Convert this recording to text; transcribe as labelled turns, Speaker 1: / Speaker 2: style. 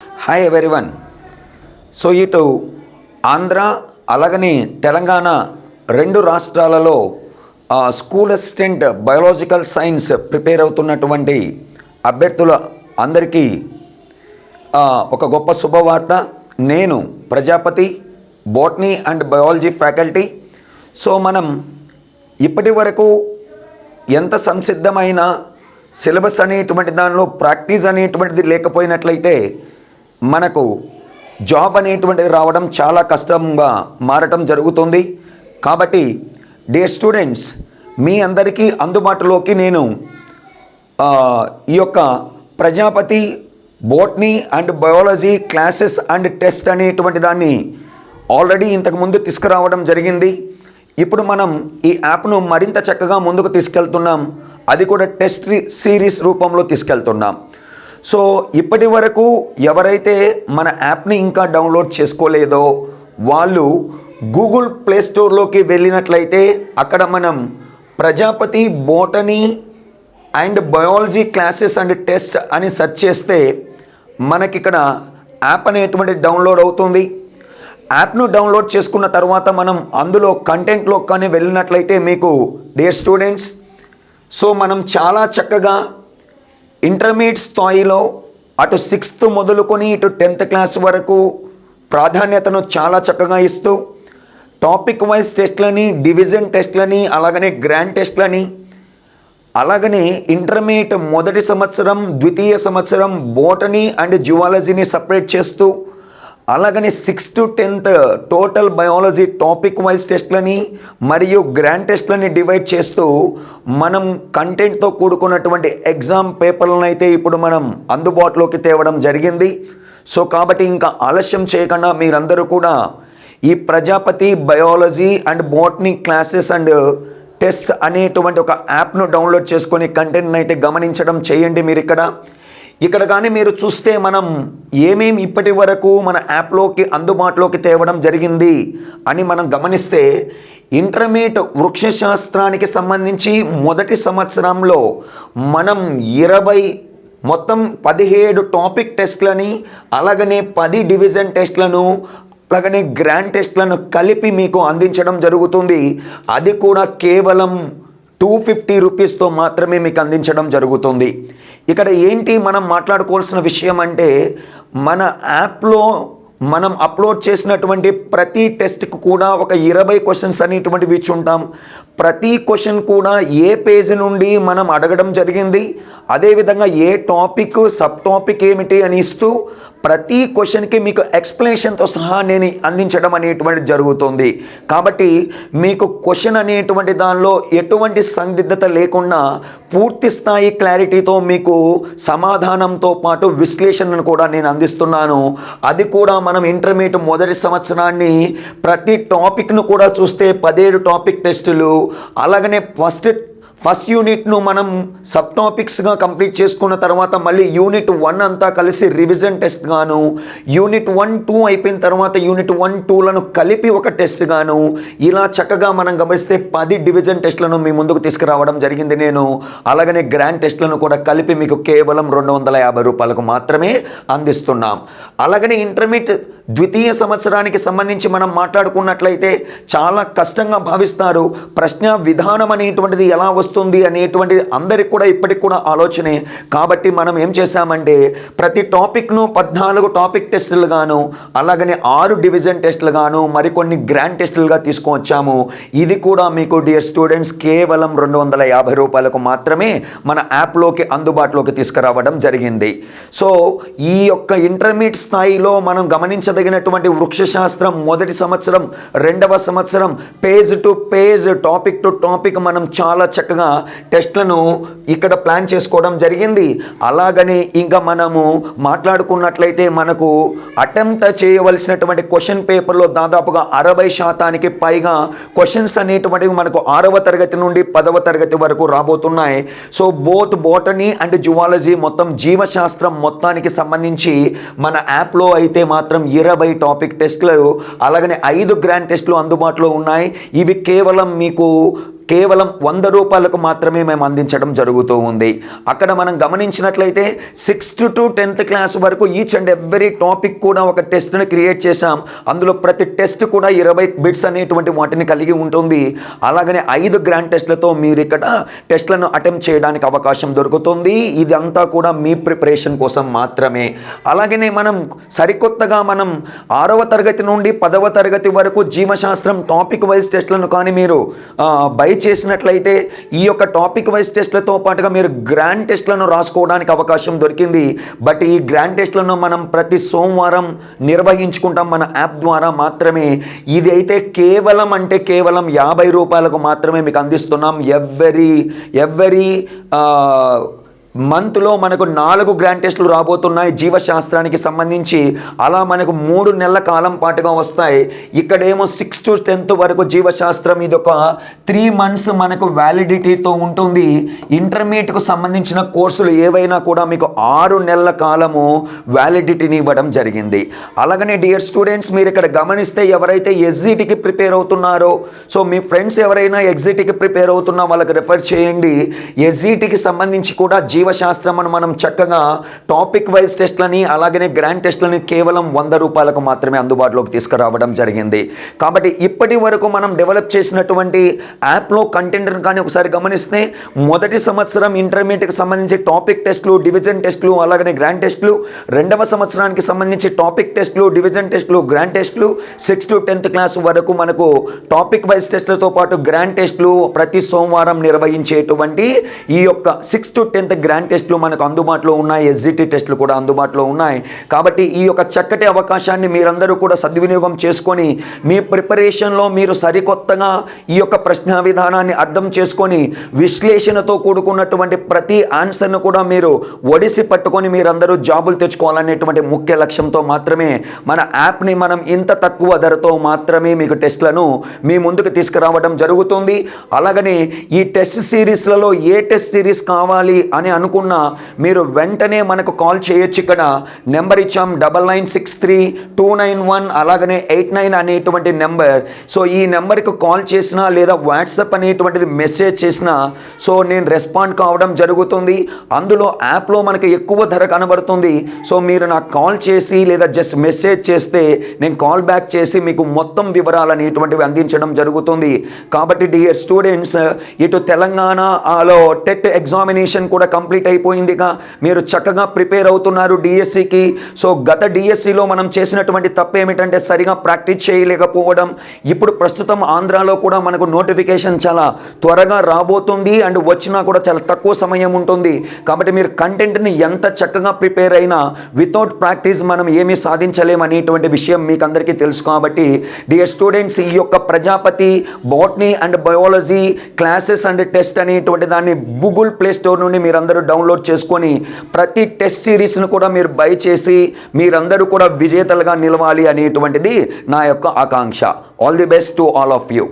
Speaker 1: Hi everyone. So ఇటు ఆంధ్ర అలాగని తెలంగాణ రెండు రాష్ట్రాలలో school assistant biological science prepare అవుతున్నటువంటి అభ్యర్థుల అందరికీ ఒక గొప్ప శుభవార్త. నేను Prajapati botany and biology faculty. So మనం ఇప్పటి వరకు ఎంత సంసిద్ధమైన సిలబస్ అనేటువంటి దానిలో ప్రాక్టీస్ అనేటువంటిది లేకపోయినట్లయితే మనకు జాబ్ అనేటువంటిది రావడం చాలా కష్టంగా మారటం జరుగుతుంది. కాబట్టి డియర్ స్టూడెంట్స్, మీ అందరికీ అందుబాటులోకి నేను ఈ యొక్క Prajapati botany and biology classes and test అనేటువంటి దాన్ని ఆల్రెడీ ఇంతకుముందు తీసుకురావడం జరిగింది. ఇప్పుడు మనం ఈ యాప్ను మరింత చక్కగా ముందుకు తీసుకెళ్తున్నాం. అది కూడా టెస్ట్ సిరీస్ రూపంలో తీసుకెళ్తున్నాం. సో ఇప్పటి వరకు ఎవరైతే మన యాప్ని ఇంకా డౌన్లోడ్ చేసుకోలేదో వాళ్ళు గూగుల్ ప్లే స్టోర్లోకి వెళ్ళినట్లయితే అక్కడ మనం Prajapati botany and biology classes and test అని సెర్చ్ చేస్తే మనకిక్కడ యాప్ అనేటువంటి డౌన్లోడ్ అవుతుంది. యాప్ను డౌన్లోడ్ చేసుకున్న తర్వాత మనం అందులో కంటెంట్లో కానీ వెళ్ళినట్లయితే మీకు డియర్ స్టూడెంట్స్, సో మనం చాలా చక్కగా ఇంటర్మీడియట్ స్థాయిలో అటు 6th మొదలుకొని ఇటు 10th క్లాస్ వరకు ప్రాధాన్యతను చాలా చక్కగా ఇస్తూ టాపిక్ వైజ్ టెస్ట్లని, డివిజన్ టెస్ట్లని, అలాగనే గ్రాండ్ టెస్ట్లని, అలాగనే ఇంటర్మీడియట్ మొదటి సంవత్సరం ద్వితీయ సంవత్సరం బోటనీ అండ్ జువాలజీని సపరేట్ చేస్తూ, అలాగనే 6th to 10th total biology topic wise టెస్ట్లని మరియు గ్రాండ్ టెస్ట్లని డివైడ్ చేస్తూ మనం కంటెంట్తో కూడుకున్నటువంటి ఎగ్జామ్ పేపర్లను అయితే ఇప్పుడు మనం అందుబాటులోకి తేవడం జరిగింది. సో కాబట్టి ఇంకా ఆలస్యం చేయకుండా మీరందరూ కూడా ఈ Prajapati biology and botany classes and test అనేటువంటి ఒక యాప్ను డౌన్లోడ్ చేసుకొని కంటెంట్ని అయితే గమనించడం చేయండి. మీరు ఇక్కడ కానీ మీరు చూస్తే మనం ఏమేమి ఇప్పటి వరకు మన యాప్లోకి అందుబాటులోకి తేవడం జరిగింది అని మనం గమనిస్తే, ఇంటర్మీడియట్ వృక్షశాస్త్రానికి సంబంధించి మొదటి సంవత్సరంలో మనం 17 టాపిక్ టెస్ట్లని, అలాగనే 10 డివిజన్ టెస్ట్లను, అలాగనే గ్రాండ్ టెస్ట్లను కలిపి మీకు అందించడం జరుగుతుంది. అది కూడా కేవలం 250 రూపీస్తో మాత్రమే మీకు అందించడం జరుగుతుంది. ఇక్కడ ఏంటి మనం మాట్లాడుకోవాల్సిన విషయం అంటే, మన యాప్లో మనం అప్లోడ్ చేసినటువంటి ప్రతి టెస్ట్కి కూడా ఒక 20 క్వశ్చన్స్ అనేటువంటివి ఇచ్చి ఉంటాం. ప్రతి క్వశ్చన్ కూడా ఏ పేజీ నుండి మనం అడగడం జరిగింది, అదేవిధంగా ఏ టాపిక్ సబ్ టాపిక్ ఏమిటి అని ఇస్తూ ప్రతి క్వశ్చన్కి మీకు ఎక్స్ప్లెనేషన్తో సహా నేను అందించడం అనేటువంటి జరుగుతుంది. కాబట్టి మీకు క్వశ్చన్ అనేటువంటి దానిలో ఎటువంటి సందిగ్ధత లేకుండా పూర్తి స్థాయి క్లారిటీతో మీకు సమాధానంతో పాటు విశ్లేషణను కూడా నేను అందిస్తున్నాను. అది కూడా మనం ఇంటర్మీడియట్ మొదటి సంవత్సరాన్ని ప్రతి టాపిక్ను కూడా చూస్తే 17 టాపిక్ టెస్టులు, అలాగనే ఫస్ట్ యూనిట్ను మనం సబ్ టాపిక్స్గా కంప్లీట్ చేసుకున్న తర్వాత మళ్ళీ యూనిట్ 1 అంతా కలిసి రివిజన్ టెస్ట్ గాను, యూనిట్ 1, 2 అయిపోయిన తర్వాత యూనిట్ 1, 2లను కలిపి ఒక టెస్ట్ గాను, ఇలా చక్కగా మనం గమనిస్తే 10 డివిజన్ టెస్ట్లను మీ ముందుకు తీసుకురావడం జరిగింది నేను. అలాగనే గ్రాండ్ టెస్ట్లను కూడా కలిపి మీకు కేవలం 250 రూపాయలకు మాత్రమే అందిస్తున్నాం. అలాగనే ఇంటర్మీడియట్ ద్వితీయ సంవత్సరానికి సంబంధించి మనం మాట్లాడుకున్నట్లయితే చాలా కష్టంగా భావిస్తారు. ప్రశ్న విధానం అనేటువంటిది ఎలా వస్తుంది అనేటువంటిది అందరికి కూడా ఇప్పటికి కూడా ఆలోచనే. కాబట్టి మనం ఏం చేశామంటే ప్రతి టాపిక్ను 14 టాపిక్ టెస్టులు గాను, అలాగనే 6 డివిజన్ టెస్టులు గాను, మరికొన్ని గ్రాండ్ టెస్టులుగా తీసుకొచ్చాము. ఇది కూడా మీకు డియర్ స్టూడెంట్స్ కేవలం 250 రూపాయలకు మాత్రమే మన యాప్లోకి అందుబాటులోకి తీసుకురావడం జరిగింది. సో ఈ యొక్క ఇంటర్మీడియట్ స్థాయిలో మనం గమనించదగినటువంటి వృక్షశాస్త్రం మొదటి సంవత్సరం, 2వ సంవత్సరం page to page, topic to topic మనం చాలా చక్కగా టెస్ట్లను ఇక్కడ ప్లాన్ చేసుకోవడం జరిగింది. అలాగనే ఇంకా మనము మాట్లాడుకున్నట్లయితే మనకు అటెంప్ట్ చేయవలసినటువంటి క్వశ్చన్ పేపర్లో దాదాపుగా 60% పైగా క్వశ్చన్స్ అనేటువంటివి మనకు 6వ తరగతి నుండి 10వ తరగతి వరకు రాబోతున్నాయి. So both botany and zoology మొత్తం జీవశాస్త్రం మొత్తానికి సంబంధించి మన యాప్లో అయితే మాత్రం 20 టాపిక్ టెస్టులు, అలాగనే 5 గ్రాండ్ టెస్టులు అందుబాటులో ఉన్నాయి. ఇవి కేవలం మీకు కేవలం 100 రూపాయలకు మాత్రమే మేము అందించడం జరుగుతూ ఉంది. అక్కడ మనం గమనించినట్లయితే 6th to 10th క్లాస్ వరకు ఈచ్ అండ్ ఎవ్రీ టాపిక్ కూడా ఒక టెస్ట్ని క్రియేట్ చేశాం. అందులో ప్రతి టెస్ట్ కూడా 20 బిట్స్ అనేటువంటి వాటిని కలిగి ఉంటుంది. అలాగనే 5 గ్రాండ్ టెస్ట్లతో మీరు ఇక్కడ టెస్ట్లను అటెంప్ట్ చేయడానికి అవకాశం దొరుకుతుంది. ఇదంతా కూడా మీ ప్రిపరేషన్ కోసం మాత్రమే. అలాగనే మనం సరికొత్తగా మనం 6వ తరగతి నుండి 10వ తరగతి వరకు జీవశాస్త్రం టాపిక్ వైజ్ టెస్ట్లను కానీ మీరు బై చేసినట్లయితే ఈ యొక్క టాపిక్ వైజ్ టెస్ట్లతో పాటుగా మీరు గ్రాండ్ టెస్ట్లను రాసుకోవడానికి అవకాశం దొరికింది. బట్ ఈ గ్రాండ్ టెస్ట్లను మనం ప్రతి సోమవారం నిర్వహించుకుంటాం మన యాప్ ద్వారా మాత్రమే. ఇది అయితే కేవలం 50 రూపాయలకు మాత్రమే మీకు అందిస్తున్నాం. ఎవ్రీ మంత్లో మనకు 4 గ్రాండ్ టెస్టులు రాబోతున్నాయి జీవశాస్త్రానికి సంబంధించి. అలా మనకు 3 నెలల కాలం పాటుగా వస్తాయి. ఇక్కడేమో 6th to 10th వరకు జీవశాస్త్రం ఇది ఒక 3 months మనకు వ్యాలిడిటీతో ఉంటుంది. ఇంటర్మీడియట్కు సంబంధించిన కోర్సులు ఏవైనా కూడా మీకు 6 నెలల కాలము వ్యాలిడిటీని ఇవ్వడం జరిగింది. అలాగనే డియర్ స్టూడెంట్స్, మీరు ఇక్కడ గమనిస్తే ఎవరైతే ఎస్జిటికి ప్రిపేర్ అవుతున్నారో, సో మీ ఫ్రెండ్స్ ఎవరైనా ఎగ్జిట్కి ప్రిపేర్ అవుతున్నా వాళ్ళకి రెఫర్ చేయండి. ఎస్జిటికి సంబంధించి కూడా జీవశాస్త్రం మనం చక్కగా టాపిక్ వైజ్ టెస్ట్లని అలాగనే గ్రాండ్ టెస్ట్లని కేవలం 100 రూపాయలకు మాత్రమే అందుబాటులోకి తీసుకురావడం జరిగింది. కాబట్టి ఇప్పటి వరకు మనం డెవలప్ చేసినటువంటి యాప్లో కంటెంట్ని కానీ ఒకసారి గమనిస్తే, మొదటి సంవత్సరం ఇంటర్మీడియట్కి సంబంధించి టాపిక్ టెస్టులు, డివిజన్ టెస్టులు, అలాగనే గ్రాండ్ టెస్టులు, 2వ సంవత్సరానికి సంబంధించి టాపిక్ టెస్టులు, డివిజన్ టెస్టులు, గ్రాండ్ టెస్టులు, 6th to 10th క్లాస్ వరకు మనకు టాపిక్ వైజ్ టెస్టులతో పాటు గ్రాండ్ టెస్టులు ప్రతి సోమవారం నిర్వహించేటువంటి ఈ యొక్క 6th to 10th గ్రాండ్ టెస్టులు మనకు అందుబాటులో ఉన్నాయి. ఎస్జిటి టెస్టులు కూడా అందుబాటులో ఉన్నాయి. కాబట్టి ఈ యొక్క చక్కటి అవకాశాన్ని మీరందరూ కూడా సద్వినియోగం చేసుకొని మీ ప్రిపరేషన్లో మీరు సరికొత్తగా ఈ యొక్క ప్రశ్న విధానాన్ని అర్థం చేసుకొని విశ్లేషణతో కూడుకున్నటువంటి ప్రతి ఆన్సర్ను కూడా మీరు ఒడిసి పట్టుకొని మీరందరూ జాబులు తెచ్చుకోవాలనేటువంటి ముఖ్య లక్ష్యంతో మాత్రమే మన యాప్ని మనం ఇంత తక్కువ ధరతో మాత్రమే మీకు టెస్ట్లను మీ ముందుకు తీసుకురావడం జరుగుతుంది. అలాగనే ఈ టెస్ట్ సిరీస్లలో ఏ టెస్ట్ సిరీస్ కావాలి అని అనుకున్నా మీరు వెంటనే మనకు కాల్ చేయొచ్చు. ఇక్కడ నెంబర్ ఇచ్చాం 996329 అలాగనే 89 అనేటువంటి నెంబర్. సో ఈ నెంబర్కి కాల్ చేసినా లేదా వాట్సాప్ అనేటువంటిది మెసేజ్ చేసినా సో నేను రెస్పాండ్ కావడం జరుగుతుంది. అందులో యాప్లో మనకి ఎక్కువ ధర కనబడుతుంది. సో మీరు నాకు కాల్ చేసి లేదా జస్ట్ మెసేజ్ చేస్తే నేను కాల్ బ్యాక్ చేసి మీకు మొత్తం వివరాలు అనేటువంటివి అందించడం జరుగుతుంది. కాబట్టి డియర్ స్టూడెంట్స్, ఇటు తెలంగాణలో టెట్ ఎగ్జామినేషన్ కూడా కంప్లీట్ అయిపోయిందిగా. మీరు చక్కగా ప్రిపేర్ అవుతున్నారు డిఎస్సికి. సో గత డిఎస్సిలో మనం చేసినటువంటి తప్పు ఏమిటంటే సరిగా ప్రాక్టీస్ చేయలేకపోవడం. ఇప్పుడు ప్రస్తుతం ఆంధ్రాలో కూడా మనకు నోటిఫికేషన్ చాలా త్వరగా రాబోతుంది అండ్ వచ్చినా కూడా చాలా తక్కువ సమయం ఉంటుంది. కాబట్టి మీరు కంటెంట్ని ఎంత చక్కగా ప్రిపేర్ అయినా వితౌట్ ప్రాక్టీస్ మనం ఏమీ సాధించలేమనేటువంటి విషయం మీకు అందరికీ తెలుసు. కాబట్టి డియర్ స్టూడెంట్స్, ఈ యొక్క Prajapati botany and biology classes and test అనేటువంటి దాన్ని గూగుల్ ప్లే స్టోర్ నుండి మీరందరూ డౌన్లోడ్ చేసుకొని ప్రతి టెస్ట్ సిరీస్ను కూడా మీరు బై చేసి మీరందరూ కూడా విజేతలుగా నిలవాలి అనేటువంటిది నా యొక్క ఆకాంక్ష. All the best to all of you.